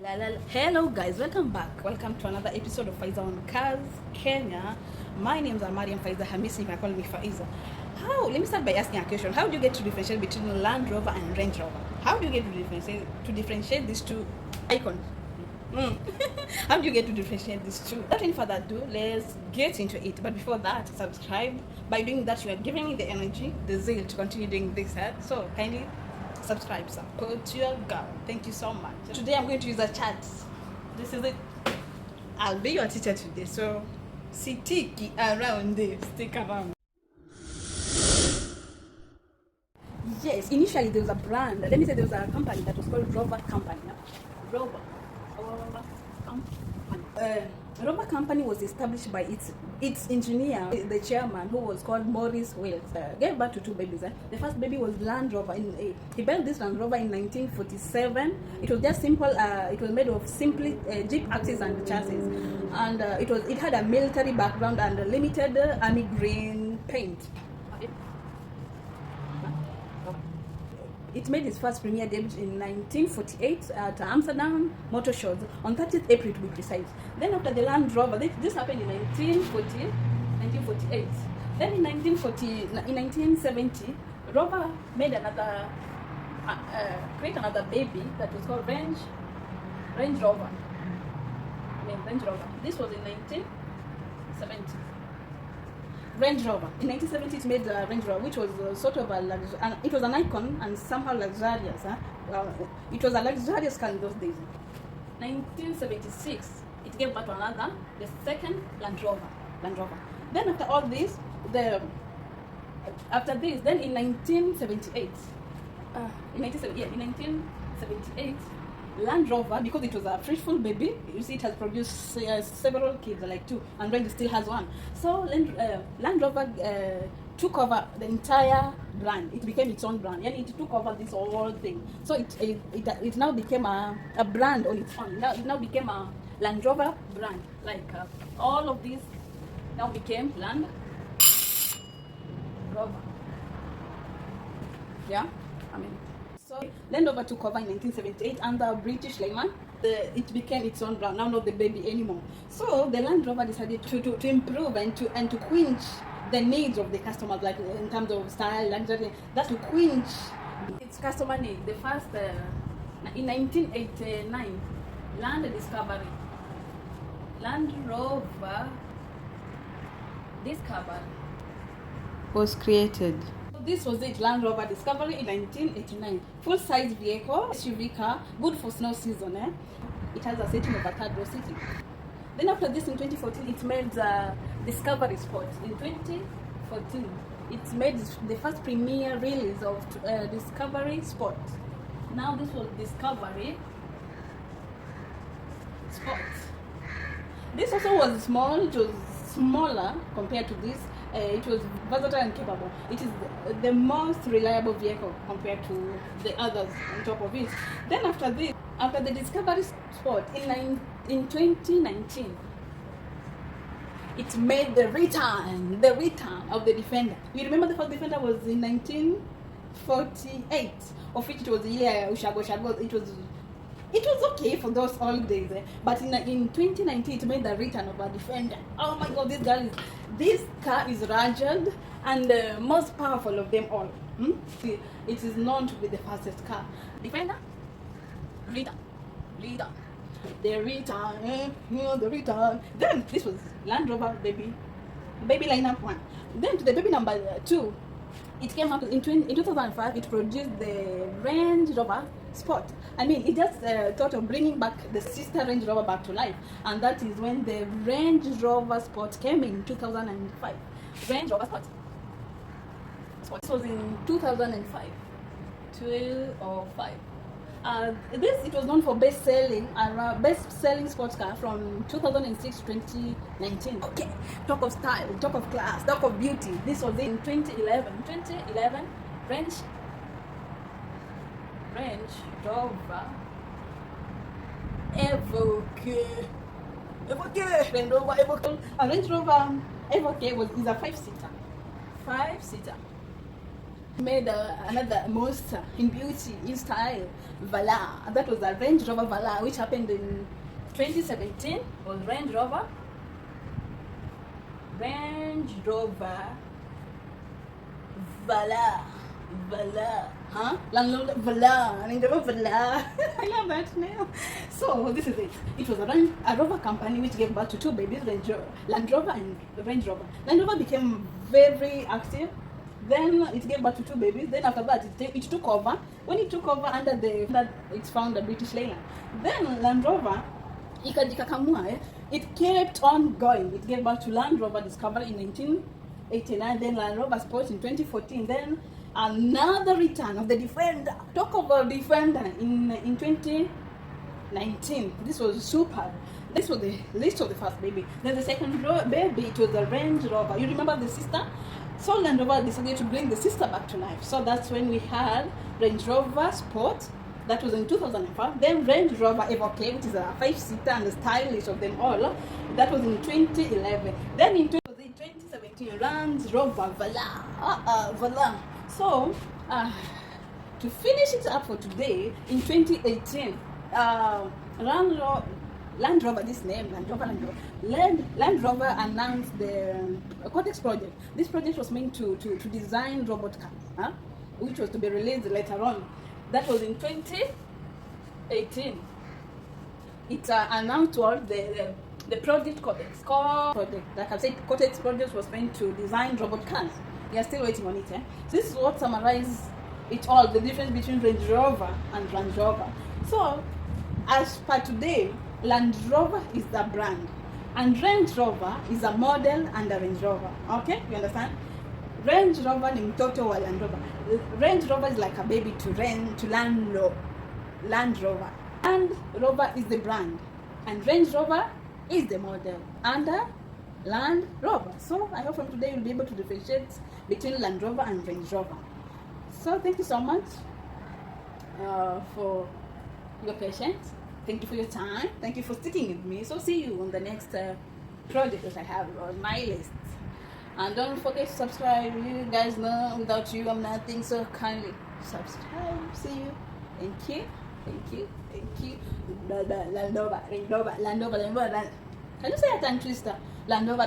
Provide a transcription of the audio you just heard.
Hello guys, welcome back. Welcome to another episode of Faiza on Cars Kenya. My name is Mariam Faiza Hamisi. You can call me Faiza. Let me start by asking a question. How do you get to differentiate between Land Rover and Range Rover? How do you get to differentiate these two icons? How do you get to differentiate these two? Without any further ado, let's get into it. But before that, subscribe. By doing that, you are giving me the energy, the zeal to continue doing this. So kindly subscribe, support your girl. Thank you so much. Today I'm going to use a chart. This is it. I'll be your teacher today, so stick around this. Stick around. Yes, initially there was a brand. Let me say there was a company that was called Rover Company. Rover Company. Rover Company was established by its engineer, the chairman, who was called Maurice Wills. Gave birth to two babies. The first baby was Land Rover. He built this Land Rover in 1947. It was just simple. It was made of simply Jeep axles and chassis, and it had a military background and a limited army green paint. It made its first premiere debut in 1948 at Amsterdam Motor Shows on 30th April to be precise. Then after the Land Rover, this happened in 1948. Then in 1970, Rover made create another baby that was called Range Rover. Range Rover. This was in 1970. Range Rover. In 1970, it made Range Rover, which was sort of it was an icon and somehow luxurious. It was a luxurious car in those days. 1976, it gave birth to the second Land Rover. Then after all this, then in 1978, Land Rover, because it was a fruitful baby, you see it has produced several kids, like two, and Range still has one. So Land Rover took over the entire brand. It became its own brand, and it took over this whole thing. So it now became a brand on its own. It now became a Land Rover brand. All of these now became Land Rover. Yeah, So Land Rover took over in 1978 under British layman. It became its own brand, now not the baby anymore. So the Land Rover decided to improve and to quench the needs of the customers, like in terms of style, luxury. That's to quench its customer need. The first in 1989, Land Rover Discovery was created. This was it, Land Rover Discovery in 1989. Full-size vehicle, SUV car, good for snow season. It has a seating of a third row seating. Then after this, in 2014, it made Discovery Sport. In 2014, it made the first premiere release of Discovery Sport. Now this was Discovery Sport. This also was small. It was smaller compared to this. It was versatile and capable. It is the most reliable vehicle compared to the others on top of it. Then after the Discovery Sport in 2019, it made the return of the Defender. You remember the first Defender was in 1948, of which it was the year Ushago. It was okay for those old days, but in 2019 it made the return of a Defender. Oh my God, this car is rugged and most powerful of them all. It is known to be the fastest car. Defender, return. The return. Then this was Land Rover baby lineup 1. Then to the baby number 2. It came up in 2005. It produced the Range Rover Sport. It just thought of bringing back the sister Range Rover back to life, and that is when the Range Rover Sport came in 2005. Range Rover Sport. This was in 2005. It was known for best-selling sports car from 2006 to 2019. Okay, talk of style, talk of class, talk of beauty. This was in 2011. Range Rover Evoque. Range Rover Evoque. A Range Rover Evoque is a 5-seater. Made another monster in beauty, in style, Vala. That was a Range Rover Vala, which happened in 2017. Was Range Rover Vala. Huh? Vala. Range Rover Vala. I love that name. So this is it. It was a Rover company which gave birth to two babies, Land Rover and Range Rover. Land Rover became very active. Then it gave birth to two babies. Then after that, it took over. When it took over under its founder, British Leyland. Then Land Rover, it kept on going. It gave birth to Land Rover Discovery in 1989. Then Land Rover Sport in 2014. Then another return of the Defender. Talk about Defender in 2019. This was super. This was the list of the first baby. Then the second baby, it was the Range Rover. You remember the sister? So Land Rover decided to bring the sister back to life. So that's when we had Range Rover Sport. That was in 2005. Then Range Rover Evoque, which is a 5-seater and the stylish of them all. That was in 2011. Then in 2017, Range Rover Vala. So to finish it up for today, in 2018, Land Rover, this name, Land Rover announced the Cortex project. This project was meant to design robot cars, which was to be released later on. That was in 2018. It announced what the project Cortex. Like I said, Cortex project was meant to design robot cars. We are still waiting on it. So this is what summarizes it all, the difference between Range Rover and Range Rover. So as per today, Land Rover is the brand and Range Rover is a model and a Range Rover. Okay, you understand? Range Rover ni mtoto wa Land Rover. Range Rover is like a baby to Land Rover. Land Rover is the brand and Range Rover is the model under Land Rover. So I hope from today you'll be able to differentiate between Land Rover and Range Rover. So thank you so much for your patience. Thank you for your time. Thank you for sticking with me. So see you on the next project that I have on my list. And don't forget to subscribe. You guys know without you I'm nothing. So kindly subscribe. See you. Thank you. Land Rover. Can you say a tongue twister? Land Rover.